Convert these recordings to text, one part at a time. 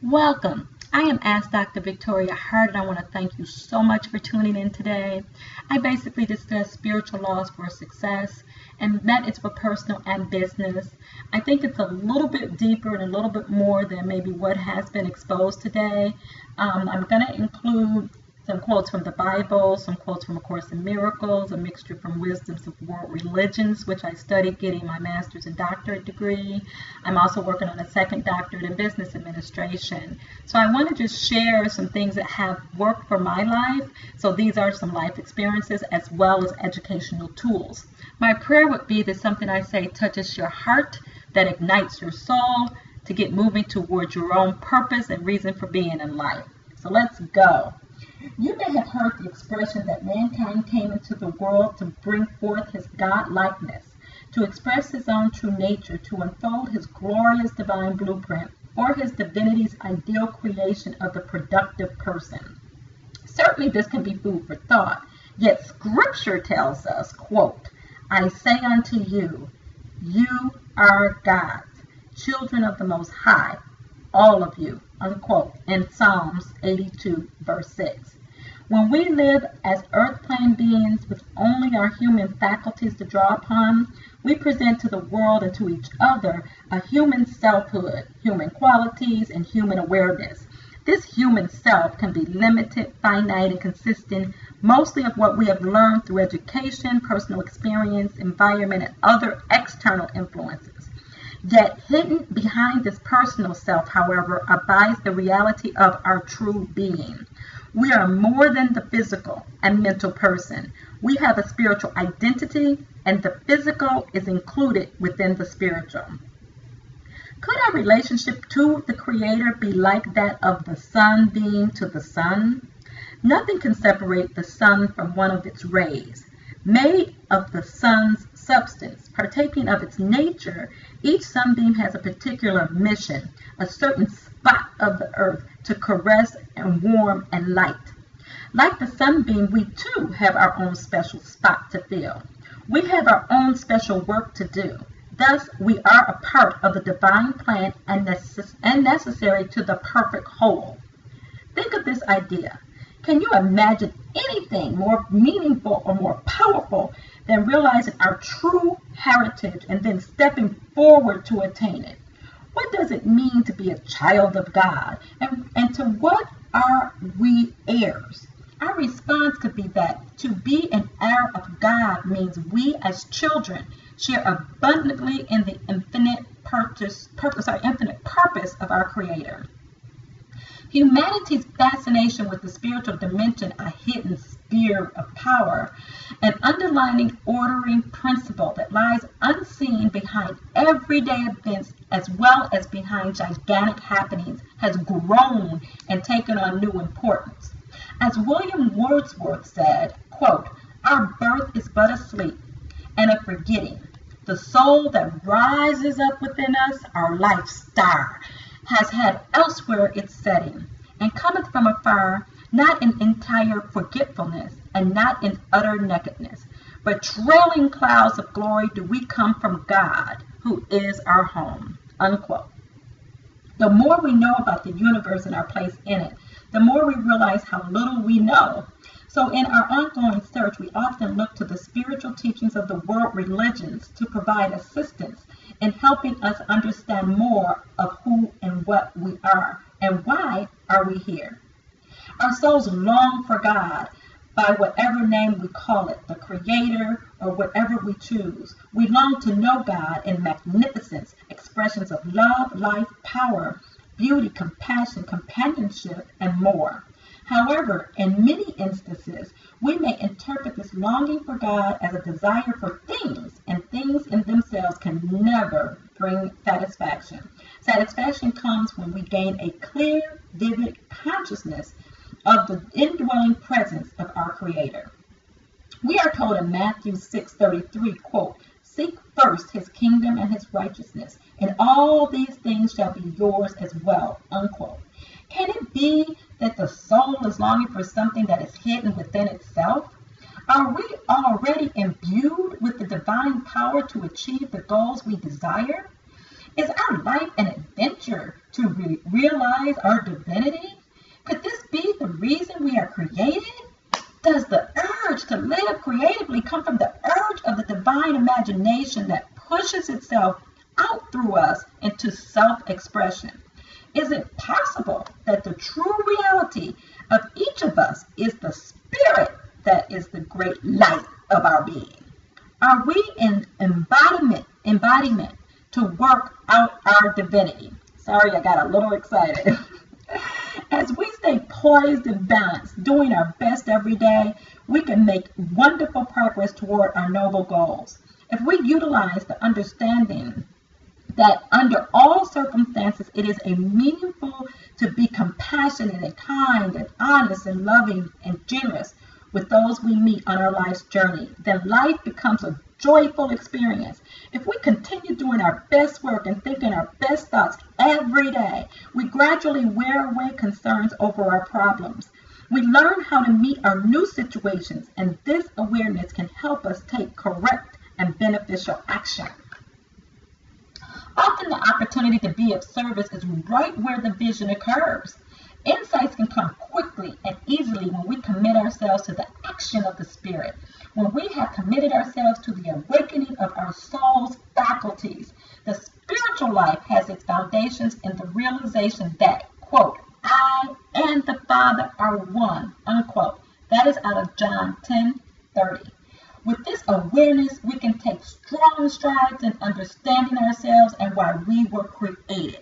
Welcome. I am Ask Dr. Victoria Hart, and I want to thank you so much for tuning in today. I basically discuss spiritual laws for success, and that is for personal and business. I think it's a little bit deeper and a little bit more than maybe what has been exposed today. I'm going to include some quotes from the Bible, some quotes from A Course in Miracles, a mixture from wisdoms of world religions, which I studied getting my master's and doctorate degree. I'm also working on a second doctorate in business administration. So I want to just share some things that have worked for my life. So these are some life experiences as well as educational tools. My prayer would be that something I say touches your heart, that ignites your soul to get moving towards your own purpose and reason for being in life. So let's go. You may have heard the expression that mankind came into the world to bring forth his God-likeness, to express his own true nature, to unfold his glorious divine blueprint, or his divinity's ideal creation of the productive person. Certainly this can be food for thought, yet Scripture tells us, quote, I say unto you, you are God's, children of the Most High, all of you, unquote, in Psalms 82, verse 6. When we live as earth-plane beings with only our human faculties to draw upon, we present to the world and to each other a human selfhood, human qualities, and human awareness. This human self can be limited, finite, and consisting mostly of what we have learned through education, personal experience, environment, and other external influences. Yet hidden behind this personal self, however, abides the reality of our true being. We are more than the physical and mental person. We have a spiritual identity, and the physical is included within the spiritual. Could our relationship to the Creator be like that of the sunbeam to the sun? Nothing can separate the sun from one of its rays. Made of the sun's substance, partaking of its nature, each sunbeam has a particular mission, a certain spot of the earth to caress and warm and light. Like the sunbeam, we too have our own special spot to fill. We have our own special work to do. Thus, we are a part of the divine plan and necessary to the perfect whole. Think of this idea. Can you imagine anything more meaningful or more powerful than realizing our true heritage and then stepping forward to attain it? What does it mean to be a child of God? And to what are we heirs? Our response could be that to be an heir of God means we as children share abundantly in the infinite purpose of our Creator. Humanity's fascination with the spiritual dimension, a hidden sphere of power, an underlying ordering principle that lies unseen behind everyday events as well as behind gigantic happenings, has grown and taken on new importance. As William Wordsworth said, quote, our birth is but a sleep and a forgetting. The soul that rises up within us, our life star, has had elsewhere its setting, and cometh from afar, not in entire forgetfulness, and not in utter nakedness, but trailing clouds of glory do we come from God, who is our home, unquote. The more we know about the universe and our place in it, the more we realize how little we know. So in our ongoing search, we often look to the spiritual teachings of the world religions to provide assistance in helping us understand more of who and what we are and why are we here. Our souls long for God by whatever name we call it, the Creator or whatever we choose. We long to know God in magnificence, expressions of love, life, power, beauty, compassion, companionship, and more. However, in many instances, we may interpret this longing for God as a desire for things, and things in themselves can never bring satisfaction. Satisfaction comes when we gain a clear, vivid consciousness of the indwelling presence of our Creator. We are told in Matthew 6:33, quote, seek first his kingdom and his righteousness, and all these things shall be yours as well, unquote. Can it be that the soul is longing for something that is hidden within itself? Are we already imbued with the divine power to achieve the goals we desire? Is our life an adventure to realize our divinity? Could this be the reason we are created? Does the urge to live creatively come from the urge of the divine imagination that pushes itself out through us into self-expression? Is it possible that the true reality of each of us is the spirit that is the great light of our being? Are we in embodiment to work out our divinity? Sorry, I got a little excited. As we stay poised and balanced, doing our best every day, we can make wonderful progress toward our noble goals. If we utilize the understanding that under all circumstances it is meaningful to be compassionate and kind and honest and loving and generous with those we meet on our life's journey, then life becomes a joyful experience. If we continue doing our best work and thinking our best thoughts every day, we gradually wear away concerns over our problems. We learn how to meet our new situations, and this awareness can help us take correct and beneficial action. Often the opportunity to be of service is right where the vision occurs. Insights can come quickly and easily when we commit ourselves to the action of the Spirit, when we have committed ourselves to the awakening of our soul's faculties. The spiritual life has its foundations in the realization that, quote, I and the Father are one, unquote. That is out of John 10:30. With this awareness, we can take strong strides in understanding ourselves and why we were created.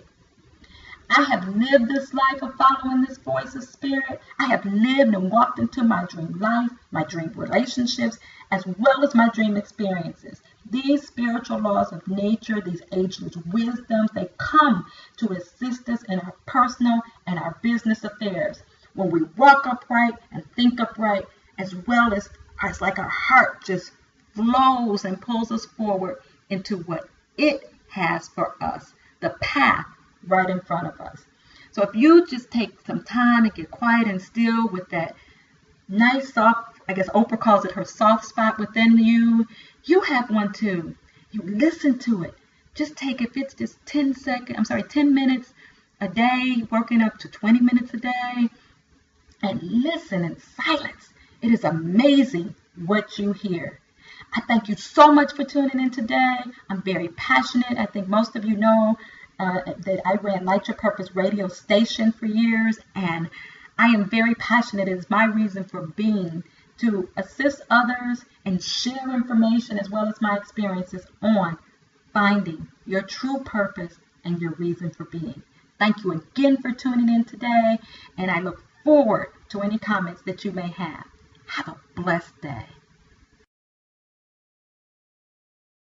I have lived this life of following this voice of spirit. I have lived and walked into my dream life, my dream relationships, as well as my dream experiences. These spiritual laws of nature, these ageless wisdoms, they come to assist us in our personal and our business affairs. When we walk upright and think upright, as well as it's like our heart just flows and pulls us forward into what it has for us, the path right in front of us. So if you just take some time and get quiet and still with that nice soft, I guess Oprah calls it her soft spot within you, you have one too. You listen to it. Just take, if it's just 10 minutes a day, working up to 20 minutes a day, and listen in silence. It is amazing what you hear. I thank you so much for tuning in today. I'm very passionate. I think most of you know that I ran Light Your Purpose radio station for years, and I am very passionate. It is my reason for being, to assist others and share information as well as my experiences on finding your true purpose and your reason for being. Thank you again for tuning in today, and I look forward to any comments that you may have. Have a blessed day.